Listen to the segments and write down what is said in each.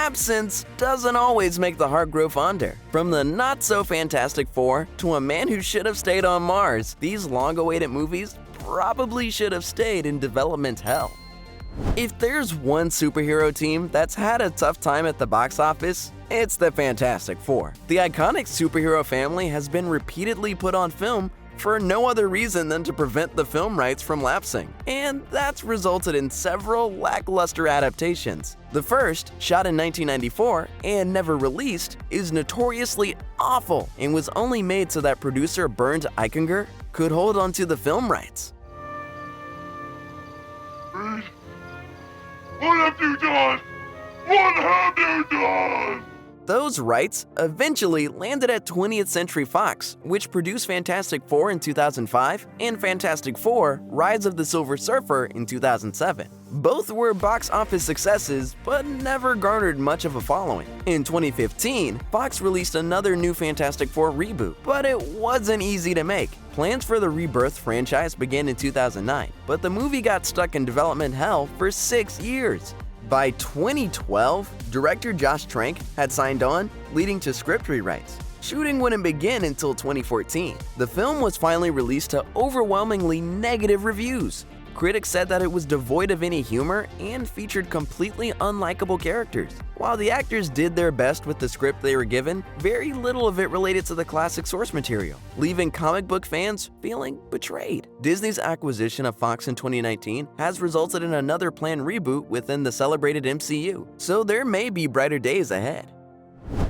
absence doesn't always make the heart grow fonder. From the not-so-Fantastic Four to A Man Who Should Have Stayed on Mars, these long-awaited movies probably should have stayed in development hell. If there's one superhero team that's had a tough time at the box office, it's the Fantastic Four. The iconic superhero family has been repeatedly put on film for no other reason than to prevent the film rights from lapsing, and that's resulted in several lackluster adaptations. The first, shot in 1994 and never released, is notoriously awful and was only made so that producer Bernd Eichinger could hold onto the film rights. What have you done? What have you done? Those rights eventually landed at 20th Century Fox, which produced Fantastic Four in 2005 and Fantastic Four: Rise of the Silver Surfer in 2007. Both were box office successes, but never garnered much of a following. In 2015, Fox released another new Fantastic Four reboot, but it wasn't easy to make. Plans for the Rebirth franchise began in 2009, but the movie got stuck in development hell for 6 years. By 2012, director Josh Trank had signed on, leading to script rewrites. Shooting wouldn't begin until 2014. The film was finally released to overwhelmingly negative reviews. Critics said that it was devoid of any humor and featured completely unlikable characters. While the actors did their best with the script they were given, very little of it related to the classic source material, leaving comic book fans feeling betrayed. Disney's acquisition of Fox in 2019 has resulted in another planned reboot within the celebrated MCU, so there may be brighter days ahead.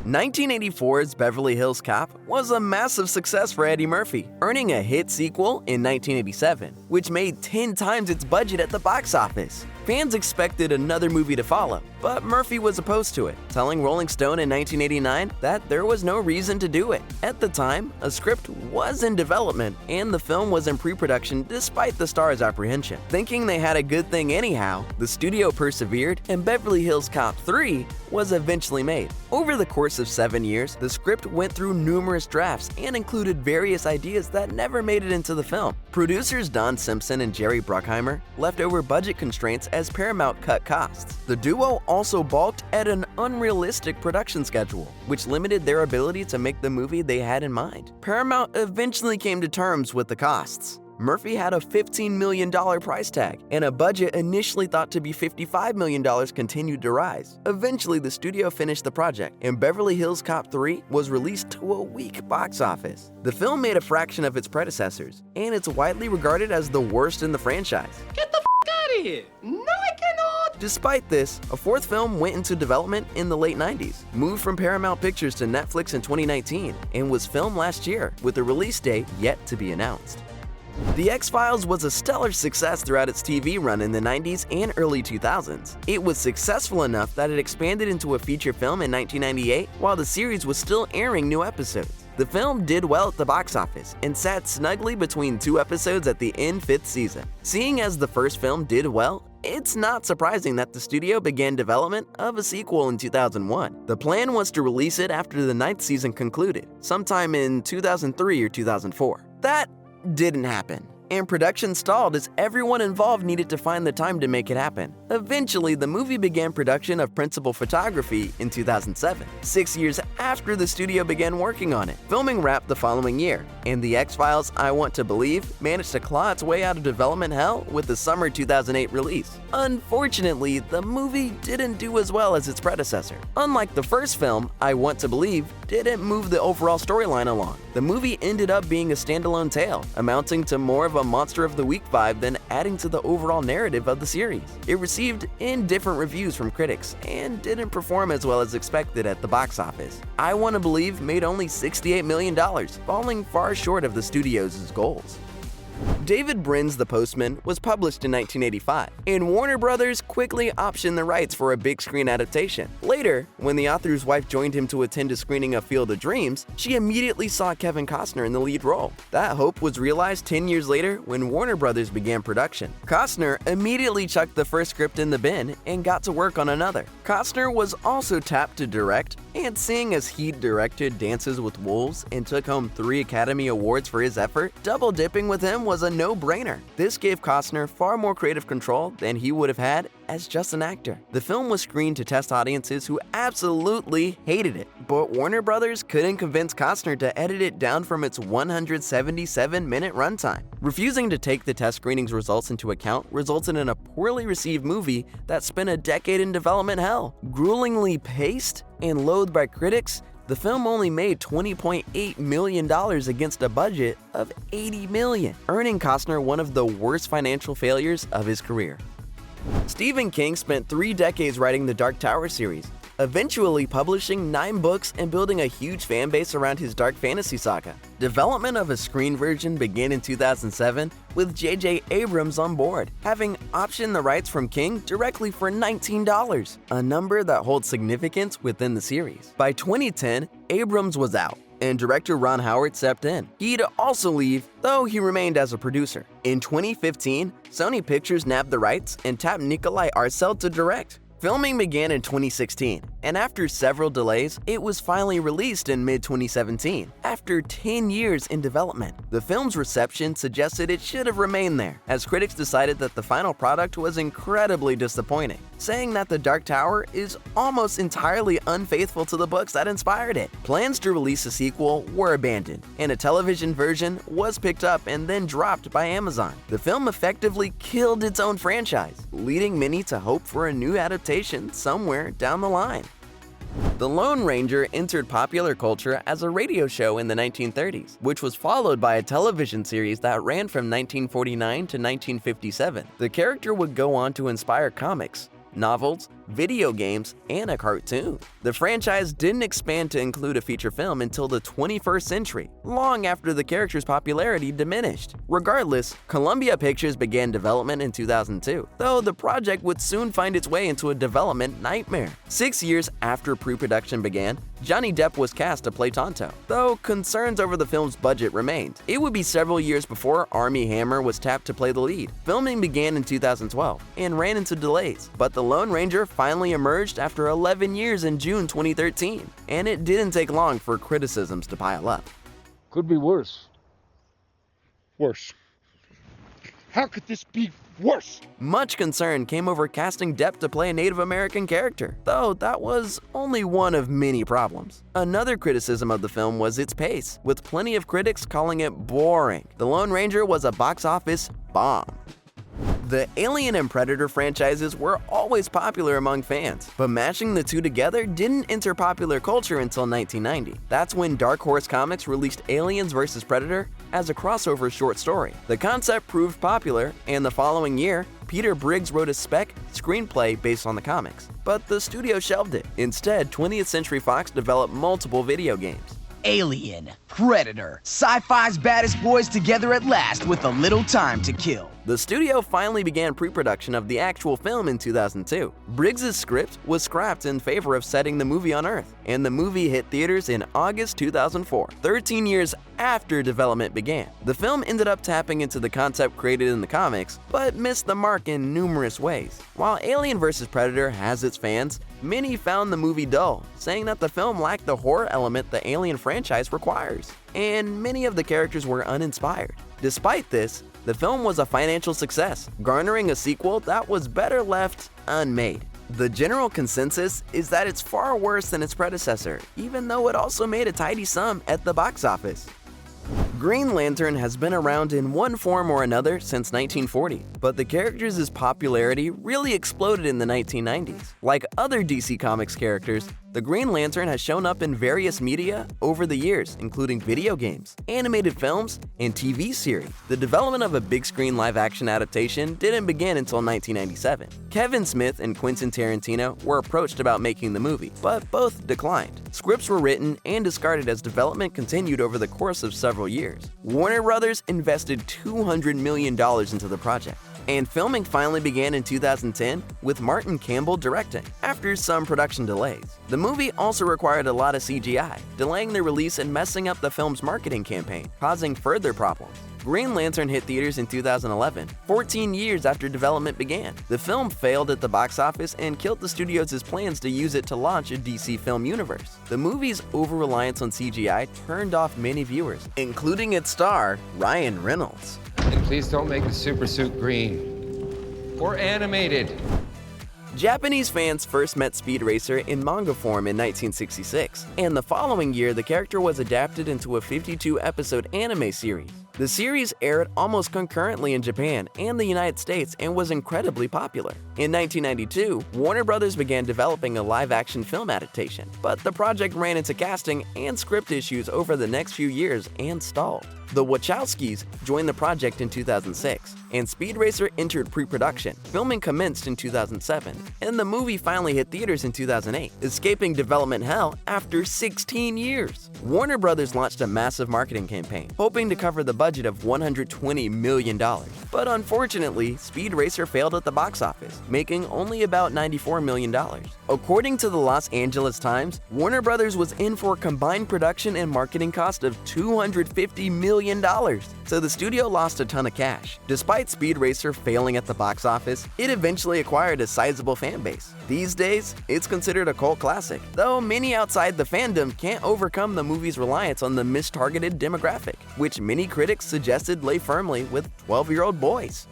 1984's Beverly Hills Cop was a massive success for Eddie Murphy, earning a hit sequel in 1987, which made 10 times its budget at the box office. Fans expected another movie to follow, but Murphy was opposed to it, telling Rolling Stone in 1989 that there was no reason to do it. At the time, a script was in development, and the film was in pre-production despite the star's apprehension. Thinking they had a good thing anyhow, the studio persevered, and Beverly Hills Cop III was eventually made. Over the course of 7 years, the script went through numerous drafts and included various ideas that never made it into the film. Producers Don Simpson and Jerry Bruckheimer left over budget constraints as Paramount cut costs. The duo also balked at an unrealistic production schedule, which limited their ability to make the movie they had in mind. Paramount eventually came to terms with the costs. Murphy had a $15 million price tag, and a budget initially thought to be $55 million continued to rise. Eventually, the studio finished the project, and Beverly Hills Cop 3 was released to a weak box office. The film made a fraction of its predecessors, and it's widely regarded as the worst in the franchise. Get the out of here! No, I cannot! Despite this, a fourth film went into development in the late 90s, moved from Paramount Pictures to Netflix in 2019, and was filmed last year, with a release date yet to be announced. The X-Files was a stellar success throughout its TV run in the 90s and early 2000s. It was successful enough that it expanded into a feature film in 1998 while the series was still airing new episodes. The film did well at the box office and sat snugly between 2 episodes at the end 5th season. Seeing as the first film did well, it's not surprising that the studio began development of a sequel in 2001. The plan was to release it after the 9th season concluded, sometime in 2003 or 2004. That didn't happen, and production stalled as everyone involved needed to find the time to make it happen. Eventually, the movie began production of principal photography in 2007, 6 years after the studio began working on it. Filming wrapped the following year, and The X-Files: I Want to Believe managed to claw its way out of development hell with the summer 2008 release. Unfortunately, the movie didn't do as well as its predecessor. Unlike the first film, I Want to Believe didn't move the overall storyline along. The movie ended up being a standalone tale, amounting to more of a Monster of the Week vibe than adding to the overall narrative of the series. It received indifferent reviews from critics and didn't perform as well as expected at the box office. I Want to Believe made only $68 million, falling far short of the studio's goals. David Brin's The Postman was published in 1985, and Warner Brothers quickly optioned the rights for a big screen adaptation. Later, when the author's wife joined him to attend a screening of Field of Dreams, she immediately saw Kevin Costner in the lead role. That hope was realized 10 years later when Warner Brothers began production. Costner immediately chucked the first script in the bin and got to work on another. Costner was also tapped to direct, and seeing as he directed Dances with Wolves and took home 3 Academy Awards for his effort, double dipping with him was a no-brainer. This gave Costner far more creative control than he would have had as just an actor. The film was screened to test audiences who absolutely hated it, but Warner Brothers couldn't convince Costner to edit it down from its 177-minute runtime. Refusing to take the test screenings results into account resulted in a poorly received movie that spent a decade in development hell. Gruelingly paced and loathed by critics, the film only made $20.8 million against a budget of $80 million, earning Costner one of the worst financial failures of his career. Stephen King spent 3 decades writing the Dark Tower series, eventually publishing 9 books and building a huge fan base around his dark fantasy saga. Development of a screen version began in 2007 with J.J. Abrams on board, having optioned the rights from King directly for $19, a number that holds significance within the series. By 2010, Abrams was out, and director Ron Howard stepped in. He'd also leave, though he remained as a producer. In 2015, Sony Pictures nabbed the rights and tapped Nikolai Arcel to direct. Filming began in 2016, and after several delays, it was finally released in mid-2017. After 10 years in development, the film's reception suggested it should have remained there, as critics decided that the final product was incredibly disappointing, saying that The Dark Tower is almost entirely unfaithful to the books that inspired it. Plans to release a sequel were abandoned, and a television version was picked up and then dropped by Amazon. The film effectively killed its own franchise, leading many to hope for a new adaptation somewhere down the line. The Lone Ranger entered popular culture as a radio show in the 1930s, which was followed by a television series that ran from 1949 to 1957. The character would go on to inspire comics, novels, video games, and a cartoon. The franchise didn't expand to include a feature film until the 21st century, long after the character's popularity diminished. Regardless, Columbia Pictures began development in 2002, though the project would soon find its way into a development nightmare. 6 years after pre-production began, Johnny Depp was cast to play Tonto, though concerns over the film's budget remained. It would be several years before Armie Hammer was tapped to play the lead. Filming began in 2012 and ran into delays, but The Lone Ranger finally emerged after 11 years in June 2013, and it didn't take long for criticisms to pile up. Could be worse. Worse. How could this be worse? Much concern came over casting Depp to play a Native American character, though that was only one of many problems. Another criticism of the film was its pace, with plenty of critics calling it boring. The Lone Ranger was a box office bomb. The Alien and Predator franchises were always popular among fans, but mashing the two together didn't enter popular culture until 1990. That's when Dark Horse Comics released Aliens vs. Predator as a crossover short story. The concept proved popular, and the following year, Peter Briggs wrote a spec screenplay based on the comics, but the studio shelved it. Instead, 20th Century Fox developed multiple video games. Alien, Predator, sci-fi's baddest boys together at last with a little time to kill. The studio finally began pre-production of the actual film in 2002. Briggs' script was scrapped in favor of setting the movie on Earth, and the movie hit theaters in August 2004, 13 years after development began. The film ended up tapping into the concept created in the comics, but missed the mark in numerous ways. While Alien vs. Predator has its fans, many found the movie dull, saying that the film lacked the horror element the Alien franchise requires, and many of the characters were uninspired. Despite this, the film was a financial success, garnering a sequel that was better left unmade. The general consensus is that it's far worse than its predecessor, even though it also made a tidy sum at the box office. Green Lantern has been around in one form or another since 1940, but the character's popularity really exploded in the 1990s. Like other DC Comics characters, the Green Lantern has shown up in various media over the years, including video games, animated films, and TV series. The development of a big-screen live-action adaptation didn't begin until 1997. Kevin Smith and Quentin Tarantino were approached about making the movie, but both declined. Scripts were written and discarded as development continued over the course of several years. Warner Brothers invested $200 million into the project, and filming finally began in 2010 with Martin Campbell directing, after some production delays. The movie also required a lot of CGI, delaying the release and messing up the film's marketing campaign, causing further problems. Green Lantern hit theaters in 2011, 14 years after development began. The film failed at the box office and killed the studio's plans to use it to launch a DC film universe. The movie's over-reliance on CGI turned off many viewers, including its star, Ryan Reynolds. And Please don't make the super suit green. Or animated. Japanese fans first met Speed Racer in manga form in 1966, and the following year the character was adapted into a 52-episode anime series. The series aired almost concurrently in Japan and the United States and was incredibly popular. In 1992, Warner Brothers began developing a live-action film adaptation, but the project ran into casting and script issues over the next few years and stalled. The Wachowskis joined the project in 2006, and Speed Racer entered pre-production. Filming commenced in 2007, and the movie finally hit theaters in 2008, escaping development hell after 16 years. Warner Brothers launched a massive marketing campaign, hoping to cover the budget of $120 million. But unfortunately, Speed Racer failed at the box office, making only about $94 million. According to the Los Angeles Times, Warner Brothers was in for a combined production and marketing cost of $250 million. So the studio lost a ton of cash. Despite Speed Racer failing at the box office, it eventually acquired a sizable fan base. These days, it's considered a cult classic, though many outside the fandom can't overcome the movie's reliance on the mistargeted demographic, which many critics suggested lay firmly with 12-year-old boys.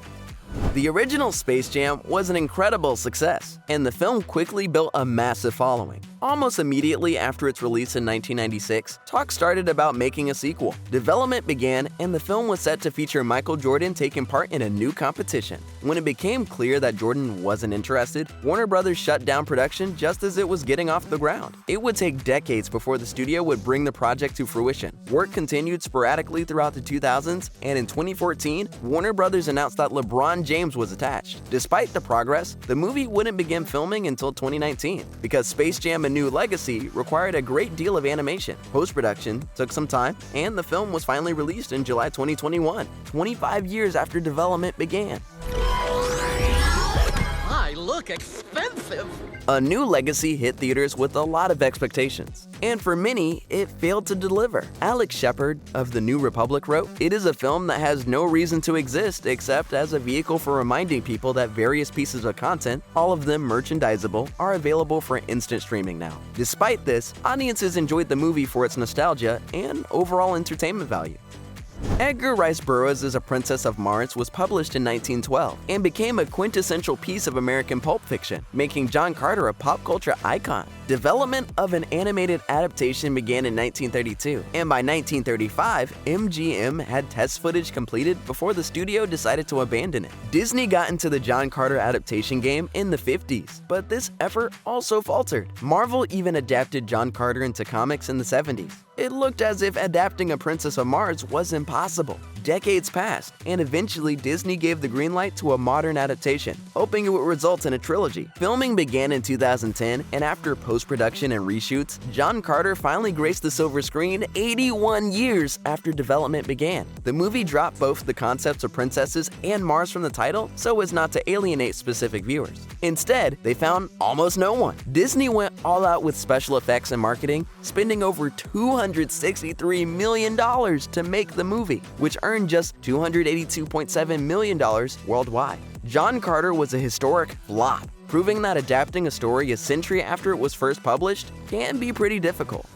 The original Space Jam was an incredible success, and the film quickly built a massive following. Almost immediately after its release in 1996, talk started about making a sequel. Development began, and the film was set to feature Michael Jordan taking part in a new competition. When it became clear that Jordan wasn't interested, Warner Brothers shut down production just as it was getting off the ground. It would take decades before the studio would bring the project to fruition. Work continued sporadically throughout the 2000s, and in 2014, Warner Brothers announced that LeBron James was attached. Despite the progress, the movie wouldn't begin filming until 2019 because Space Jam: A New Legacy required a great deal of animation. Post-production took some time, and the film was finally released in July 2021, 25 years after development began. I look expensive. A New Legacy hit theaters with a lot of expectations, and for many, it failed to deliver. Alex Shepard of The New Republic wrote, "It is a film that has no reason to exist except as a vehicle for reminding people that various pieces of content, all of them merchandisable, are available for instant streaming now." Despite this, audiences enjoyed the movie for its nostalgia and overall entertainment value. Edgar Rice Burroughs' A Princess of Mars was published in 1912 and became a quintessential piece of American pulp fiction, making John Carter a pop culture icon. Development of an animated adaptation began in 1932, and by 1935, MGM had test footage completed before the studio decided to abandon it. Disney got into the John Carter adaptation game in the 50s, but this effort also faltered. Marvel even adapted John Carter into comics in the 70s. It looked as if adapting A Princess of Mars was impossible. Decades passed, and eventually Disney gave the green light to a modern adaptation, hoping it would result in a trilogy. Filming began in 2010, and after post-production and reshoots, John Carter finally graced the silver screen 81 years after development began. The movie dropped both the concepts of princesses and Mars from the title so as not to alienate specific viewers. Instead, they found almost no one. Disney went all out with special effects and marketing, spending over $263 million to make the movie, which earned just $282.7 million worldwide. John Carter was a historic flop, proving that adapting a story a century after it was first published can be pretty difficult.